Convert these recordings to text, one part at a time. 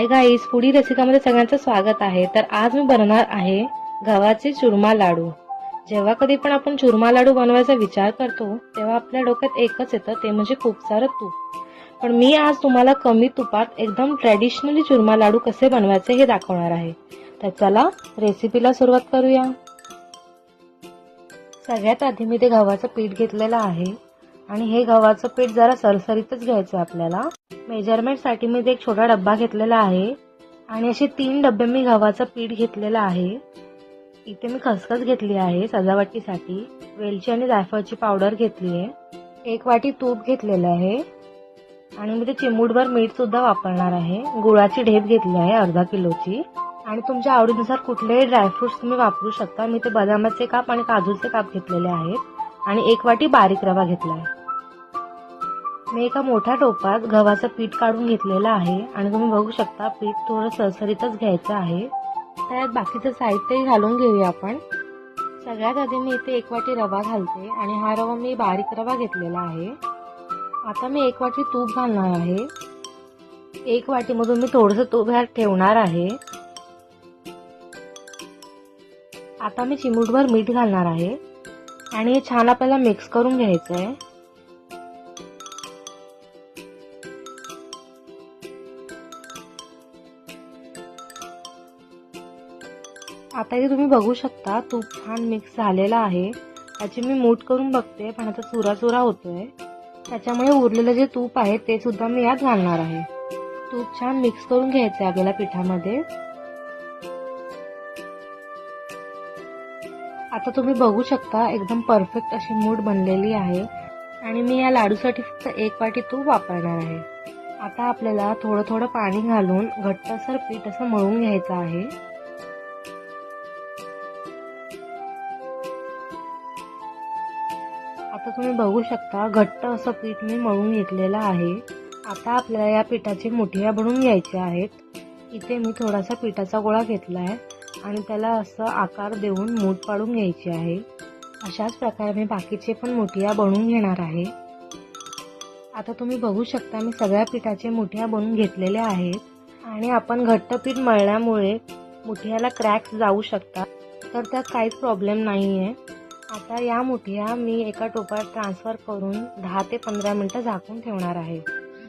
गाईस, foodie रसिकामध्ये सगळ्यांचं स्वागत आहे। तर आज मी बनवणार आहे गव्हाचे चुरमा लाडू। जेव्हा कधी पण आपण चुरमा लाडू बनवायचा विचार करतो तेव्हा आपल्या डोक्यात एकच येतं, ते म्हणजे खूप सारं तूप। पण मी आज तुम्हाला कमी तुपात एकदम ट्रेडिशनली चुरमा लाडू कसे बनवायचे हे दाखवणार आहे। तर चला रेसिपीला सुरुवात करूया। सगळ्यात आधी मी ते गव्हाचं पीठ घेतलेलं आहे आणि हे गव्हाचं पीठ जरा सरसरीतच घ्यायचं आपल्याला। मेजरमेंट साठी मी एक छोटा डब्बा घेतलेला आहे आणि असे 3 डब्बे मी गव्हाचं पीठ घेतलेलं आहे। इथे मी खसखस घेतली आहे सजावटीसाठी, वेलची आणि जायफळची पावडर घेतली आहे, 1 वाटी तूप घेतलेलं आहे आणि मी ते चिमूटभर मीठ सुद्धा वापरणार आहे। गुळाची ढेप घेतली आहे अर्धा किलोची आणि तुमच्या आवडीनुसार कुठलेही ड्रायफ्रुट्स तुम्ही वापरू शकता। मी ते बदामाचे काप आणि काजूचे काप घेतलेले आहेत आणि 1 वाटी बारीक रवा घेतला आहे। मी एका मोठ्या टोपात गव्हाचं पीठ काढून घेतलेलं आहे आणि तुम्ही बघू शकता पीठ थोडं सरसरीतच घ्यायचं आहे। त्यात बाकीचं साहित्य घालून घेऊया आपण। सगळ्यात आधी मी इथे 1 वाटी रवा घालते आणि हा रवा मी बारीक रवा घेतलेला आहे। आता मी 1 वाटी तूप घालणार आहे। 1 वाटीमधून मी थोडंसं तूप ह्यात ठेवणार आहे। आता मी चिमूटभर मीठ घालणार आहे आणि हे छान आपल्याला मिक्स करून घ्यायचं आहे। आता इथे तुम्ही बघू शकता तूप छान मिक्स झालेला आहे। याची मी मूठ करून बघते पण आता चुरा चुरा होतोय, त्याच्यामुळे उरलेलं जे तूप आहे ते सुद्धा मी यात घालणार आहे। तूप छान मिक्स करून घ्यायचं आपल्याला पिठामध्ये। आता तुम्ही बघू शकता एकदम परफेक्ट अशी मूठ बनलेली आहे आणि मी या लाडूसाठी फक्त 1 वाटी तूप वापरणार आहे। आता आपल्याला थोडं थोडं पाणी घालून घट्टसर पीठ असं मळून घ्यायचं आहे। आता तुम्ही बघू शकता घट्ट असं पीठ मी मळून घेतलेलं आहे। आता आपल्याला या पिठाची मुठिया बनवून घ्यायच्या आहेत। इथे मी थोडासा पिठाचा गोळा घेतलाय आणि त्याला असं आकार देऊन मूठ पाडून घ्यायची आहे। अशाच प्रकारे मी बाकीचे पण मुठिया बनवून घेणार आहे। आता तुम्ही बघू शकता मी सगळ्या पिठाचे मुठिया बनवून घेतलेल्या आहेत आणि आपण घट्ट पीठ मळल्यामुळे मुठियाला क्रॅक्स जाऊ शकतात, तर त्यात काहीच प्रॉब्लेम नाहीये। आता या मुठिया मी एका टोपात ट्रान्सफर करून 10 ते 15 मिनिटं झाकून ठेवणार आहे।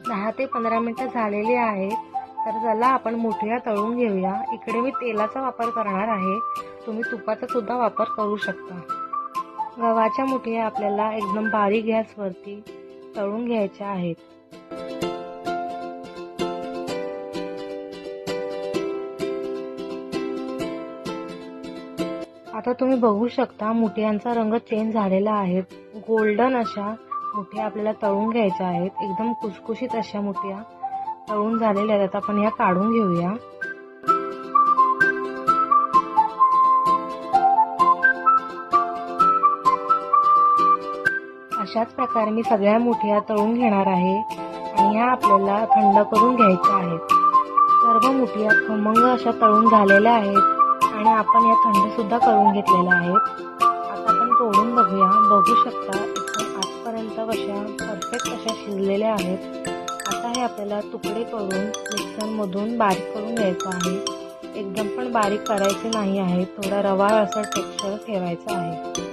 10 ते 15 मिनिटं झालेली आहेत, तर चला आपण मुठिया तळून घेऊया। इकडे मी तेलाचा वापर करणार आहे, तुम्ही तुपाचा सुद्धा वापर करू शकता। गव्हाच्या मुठिया आपल्याला एकदम बारीक गॅसवरती तळून घ्यायच्या आहेत। आता तुम्ही बघू शकता मुठियांचा रंग चेंज झालेला आहे। गोल्डन अशा मुठिया आपल्याला तळून घ्यायच्या आहेत। एकदम खुसखुशीत अशा मुठिया तळून झालेल्या आहेत। आता आपण या काढून घेऊया। अशाच प्रकारे मी सगळ्या मुठिया तळून घेणार आहे आणि ह्या आपल्याला थंड करून घ्यायच्या आहेत। सर्व मुठिया खमंग अशा तळून झालेल्या आहेत आणि आपण या थंड सुद्धा करून घेतलेल्या आहेत। आता आपण तोडून बघूया। बघू शकता एकदम आजपर्यंत अशा परफेक्ट अशा शिजलेल्या आहेत। आता हे आपल्याला तुकडे करून मिक्सर मधून बारीक करून घ्यायचं आहे। एकदम पण बारीक करायचे नाही आहे, थोडा रवाळ असं टेक्स्चर ठेवायचं आहे।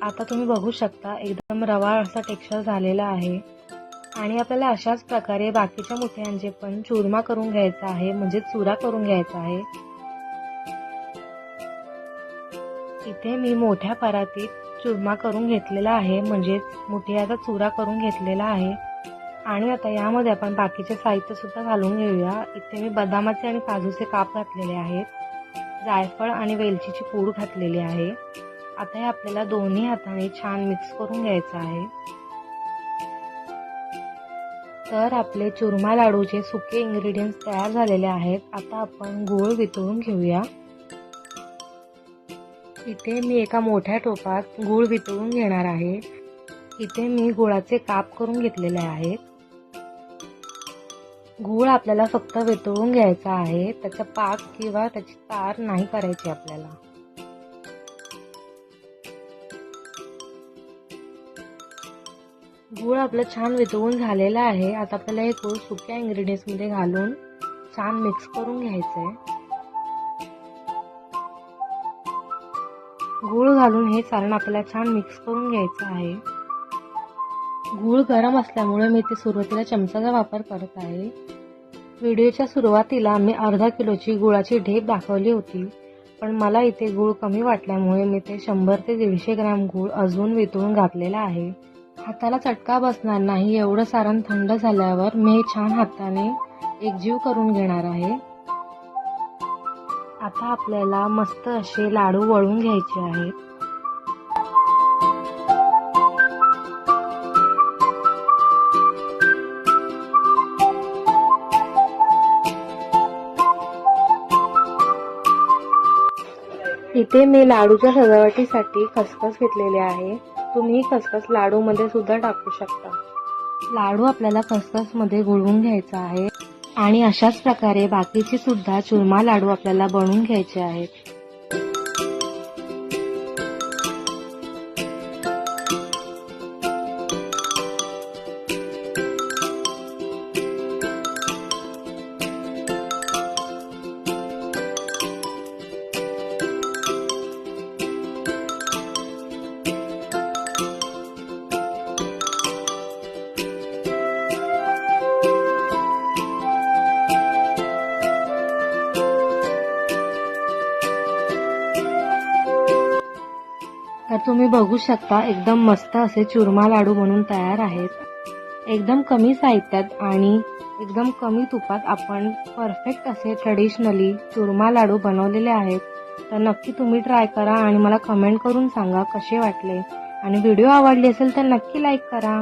आता तुम्ही बघू शकता एकदम रवाळ असा टेक्स्चर झालेला आहे आणि आपल्याला अशाच प्रकारे बाकीच्या मुठ्यांचे पण चुरमा करून घ्यायचा आहे, म्हणजे चुरा करून घ्यायचा आहे। इथे मी मोठ्या परातीत चुरमा करून घेतलेला आहे, म्हणजे मुठियाचा चुरा करून घेतलेला आहे। आणि आता यामध्ये आपण बाकीचे साहित्य सुद्धा घालून घेऊया। इथे मी बदामाचे आणि काजूचे काप घातलेले आहेत, जायफळ आणि वेलचीची पूड घातलेली आहे। आता हे आपल्याला दोन्ही हाताने छान मिक्स करून घ्यायचं आहे। तर आपले चुरमा लाडूचे सुके इंग्रेडियंट्स तयार झालेले आहेत। आता आपण गूळ वितळून घेऊया। इथे मी एका मोठ्या टोपात गूळ वितळून घेणार आहे। इथे मी गुळाचे काप करून घेतलेले आहेत। गूळ आपल्याला फक्त वितळून घ्यायचा आहे, त्याचा पाक किंवा त्याची तार नाही करायची आपल्याला। गूळ आपलं छान वितळून झालेला आहे. आता आपल्याला हे गूळ सुक्या इंग्रेडियंट्स मध्ये घालून छान मिक्स करून घ्यायचंय. गूळ घालून हे सारण आपल्याला छान मिक्स करून घ्यायचं आहे. गूळ गरम असल्यामुळे मी इथे सुरुवातीला चमचाचा वापर करत आहे. व्हिडिओच्या सुरुवातीला मी अर्धा किलोची गुळाची ढेप दाखवली होती, पण मला इथे गूळ कमी वाटल्यामुळे मी ते 100 ते 150 ग्रॅम गूळ अजून वितळून घातलेला आहे. हाताला चटका बसणार नाही एवढं सारण थंड झाल्यावर मी हे छान हाताने एकजीव करून घेणार आहे. आता आपल्याला मस्त असे लाडू वळून घ्यायचे आहेत. इथे मी लाडूच्या सजावटीसाठी खसखस घेतलेले आहे. तुम्ही खसखस लाडू मध्ये सुद्धा टाकू शकता. लाडू आपल्याला खसखस मध्ये घोळवून घ्यायचा आहे आणि अशाच प्रकारे बाकीचे सुद्धा चुरमा लाडू आपल्याला बनवून घ्यायचे आहेत. तर तुम्ही बघू शकता एकदम मस्त असे चुरमा लाडू बनून तयार आहेत. एकदम कमी साहित्यात आणि एकदम कमी तुपात आपण परफेक्ट असे ट्रेडिशनली चुरमा लाडू बनवलेले आहेत. तर नक्की तुम्ही ट्राय करा आणि मला कमेंट करून सांगा कसे वाटले. आणि व्हिडिओ आवडली असेल तर नक्की लाईक करा.